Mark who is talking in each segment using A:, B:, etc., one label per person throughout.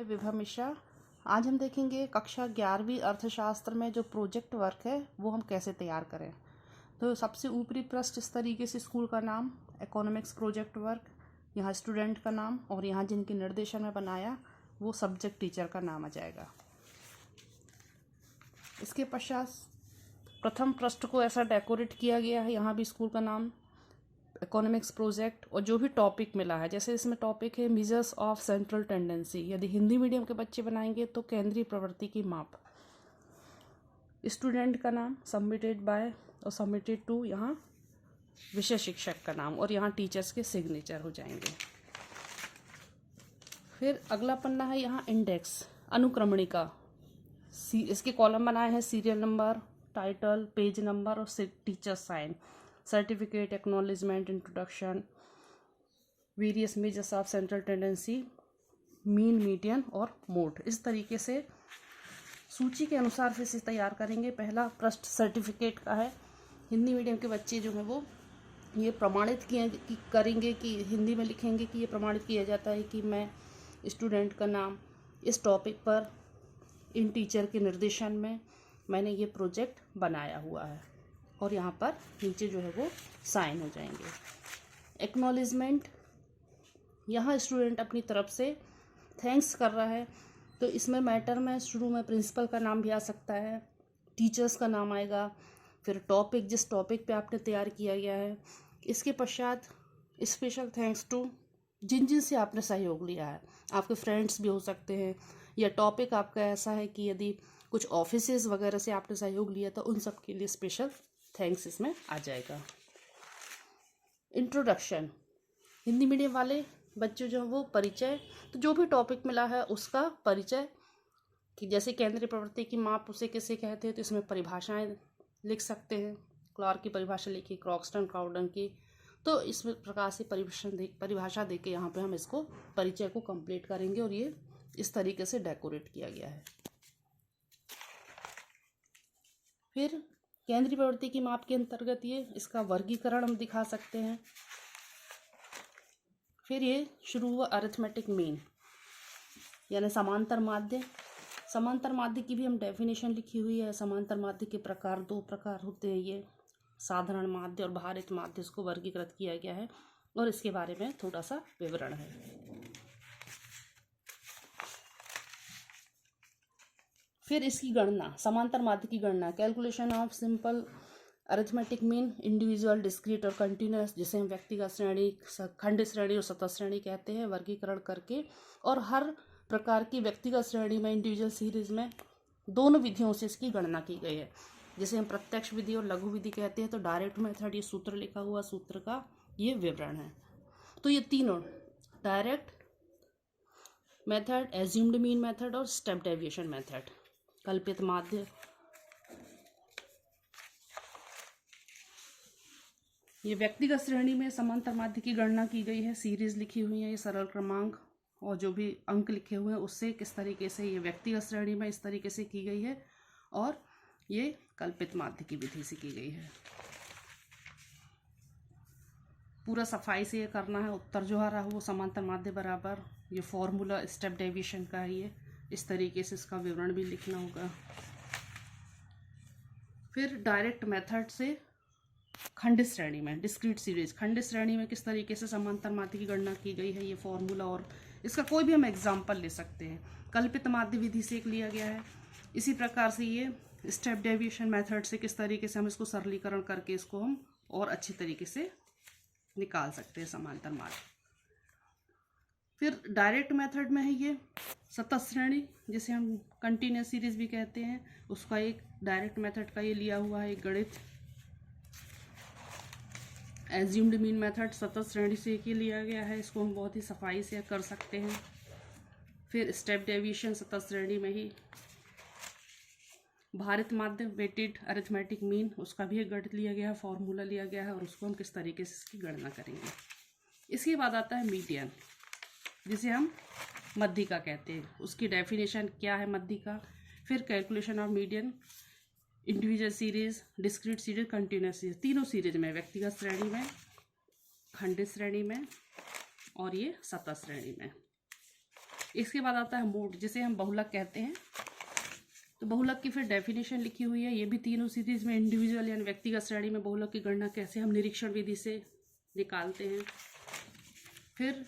A: है विभा मिश्रा। आज हम देखेंगे कक्षा 11वीं अर्थशास्त्र में जो प्रोजेक्ट वर्क है वो हम कैसे तैयार करें। तो सबसे ऊपरी पृष्ठ इस तरीके से स्कूल का नाम, इकोनॉमिक्स प्रोजेक्ट वर्क, यहाँ स्टूडेंट का नाम और यहाँ जिनके निर्देशन में बनाया वो सब्जेक्ट टीचर का नाम आ जाएगा। इसके पश्चात प्रथम पृष्ठ को ऐसा डेकोरेट किया गया है, यहाँ भी स्कूल का नाम, इकोनॉमिक्स प्रोजेक्ट और जो भी टॉपिक मिला है। जैसे इसमें टॉपिक है मेजर्स ऑफ सेंट्रल टेंडेंसी, यदि हिंदी मीडियम के बच्चे बनाएंगे तो केंद्रीय प्रवृत्ति की माप। स्टूडेंट का नाम, सबमिटेड बाय और सबमिटेड टू, यहाँ विषय शिक्षक का नाम और यहाँ टीचर्स के सिग्नेचर हो जाएंगे। फिर अगला पन्ना है यहाँ इंडेक्स, अनुक्रमणिका। इसके कॉलम बनाए हैं serial number, title, page number और teacher sign, certificate, acknowledgement, introduction, various measures of central tendency, mean, median और मोड। इस तरीके से सूची के अनुसार फिर से तैयार करेंगे। पहला पृष्ठ सर्टिफिकेट का है। हिंदी मीडियम के बच्चे जो हैं वो ये प्रमाणित करेंगे कि हिंदी में लिखेंगे कि ये प्रमाणित किया जाता है कि मैं स्टूडेंट का नाम इस टॉपिक पर इन टीचर के निर्देशन में मैंने ये प्रोजेक्ट बनाया हुआ है और यहाँ पर नीचे जो है वो साइन हो जाएंगे। एक्नॉलेजमेंट, यहाँ स्टूडेंट अपनी तरफ से थैंक्स कर रहा है तो इसमें मैटर में शुरू में प्रिंसिपल का नाम भी आ सकता है, टीचर्स का नाम आएगा, फिर टॉपिक जिस टॉपिक पे आपने तैयार किया गया है। इसके पश्चात स्पेशल थैंक्स टू जिन जिन से आपने सहयोग लिया है, आपके फ्रेंड्स भी हो सकते हैं या टॉपिक आपका ऐसा है कि यदि कुछ ऑफिसेज वगैरह से आपने सहयोग लिया तो उन सब के लिए स्पेशल थैंक्स इसमें आ जाएगा। इंट्रोडक्शन, हिंदी मीडियम वाले बच्चों जो वो परिचय, तो जो भी टॉपिक मिला है उसका परिचय कि जैसे केंद्रीय प्रवृत्ति की माप उसे किसे कहते हैं तो इसमें परिभाषाएं लिख सकते हैं। क्लार्क की परिभाषा लिखी, क्रॉक्सटन, क्राउडन की, तो इस प्रकार से परिभाषा दे के यहाँ पे हम इसको परिचय को कंप्लीट करेंगे और ये इस तरीके से डेकोरेट किया गया है। फिर केंद्रीय प्रवृत्ति की माप के अंतर्गत ये इसका वर्गीकरण हम दिखा सकते हैं। फिर ये शुरू हुआ अरिथमेटिक मीन यानी समांतर माध्य। समांतर माध्य की भी हम डेफिनेशन लिखी हुई है। समांतर माध्य के प्रकार, दो प्रकार होते हैं, ये साधारण माध्य और भारित माध्य, इसको वर्गीकृत किया गया है और इसके बारे में थोड़ा सा विवरण है। फिर इसकी गणना, समांतर माध्य की गणना, calculation of simple arithmetic mean, individual, discrete और कंटिन्यूअस, जिसे हम व्यक्तिगत श्रेणी, खंड श्रेणी और सतत श्रेणी कहते हैं, वर्गीकरण करके। और हर प्रकार की व्यक्तिगत श्रेणी में, इंडिविजुअल सीरीज में दोनों विधियों से इसकी गणना की गई है, जिसे हम प्रत्यक्ष विधि और लघु विधि कहते हैं। तो डायरेक्ट मेथड, ये सूत्र लिखा हुआ, सूत्र का ये विवरण है। तो ये तीनों, direct method, assumed mean method और स्टेप डेविएशन मेथड, कल्पित माध्य। ये व्यक्तिगत श्रेणी में समांतर माध्य की गणना की गई है, सीरीज लिखी हुई है, ये सरल क्रमांक और जो भी अंक लिखे हुए हैं उससे किस तरीके से ये व्यक्तिगत श्रेणी में इस तरीके से की गई है और ये कल्पित माध्य की विधि से की गई है। पूरा सफाई से ये करना है। उत्तर जो आ रहा है वो समांतर माध्य बराबर ये फॉर्मूला स्टेप डेविएशन का है, ये इस तरीके से इसका विवरण भी लिखना होगा। फिर डायरेक्ट मेथड से खंड श्रेणी में, डिस्क्रीट सीरीज, खंड श्रेणी में किस तरीके से समांतर माध्य की गणना की गई है, ये फॉर्मूला और इसका कोई भी हम एग्जाम्पल ले सकते हैं। कल्पित माध्य विधि से एक लिया गया है। इसी प्रकार से ये स्टेप डेविएशन मेथड से किस तरीके से हम इसको सरलीकरण करके इसको हम और अच्छी तरीके से निकाल सकते हैं समांतर माध्य। फिर डायरेक्ट मेथड में है ये सतत श्रेणी, जिसे हम कंटिन्यूअस सीरीज भी कहते हैं, उसका एक डायरेक्ट मेथड का ये लिया हुआ है एक गणित। एज्यूम्ड मीन मेथड सतत श्रेणी से एक ही लिया गया है, इसको हम बहुत ही सफाई से कर सकते हैं। फिर स्टेप डेविएशन सतत श्रेणी में ही। भारित माध्य, वेटेड अरिथमेटिक मीन, उसका भी एक गणित लिया गया है, फॉर्मूला लिया गया है और उसको हम किस तरीके से इसकी गणना करेंगे। इसके बाद आता है मीडियन, जिसे हम मध्यिका कहते हैं, उसकी डेफिनेशन क्या है मध्यिका। फिर calculation of median, individual series, discrete series, continuous series, तीनों सीरीज में, व्यक्तिगत श्रेणी में, खंडित श्रेणी में और ये सतत श्रेणी में। इसके बाद आता है मोड, जिसे हम बहुलक कहते हैं। तो बहुलक की फिर डेफिनेशन लिखी हुई है। ये भी तीनों सीरीज में इंडिविजुअल यानी व्यक्तिगत श्रेणी में बहुलक की गणना कैसे हम निरीक्षण विधि से निकालते हैं। फिर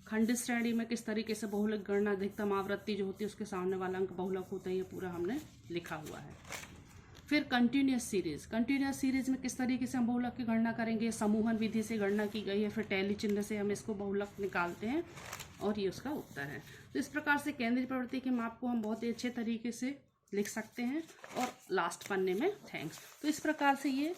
A: खंडित श्रेणी में किस तरीके से बहुलक गणना, अधिकतम आवृत्ति जो होती है उसके सामने वाला अंक बहुलक होता है, ये पूरा हमने लिखा हुआ है। फिर कंटिन्यूस सीरीज में किस तरीके से हम बहुलक की गणना करेंगे, समूहन विधि से गणना की गई है, फिर टैली चिन्ह से हम इसको बहुलक निकालते हैं और ये उसका उत्तर है। तो इस प्रकार से केंद्रीय प्रवृत्ति के माप को हम बहुत ही अच्छे तरीके से लिख सकते हैं। और लास्ट पन्ने में थैंक्स। तो इस प्रकार से ये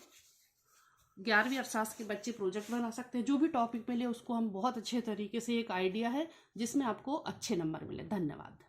A: 11वीं अर्थशास्त्र के बच्चे प्रोजेक्ट बना सकते हैं। जो भी टॉपिक मिले उसको हम बहुत अच्छे तरीके से, एक आइडिया है जिसमें आपको अच्छे नंबर मिले। धन्यवाद।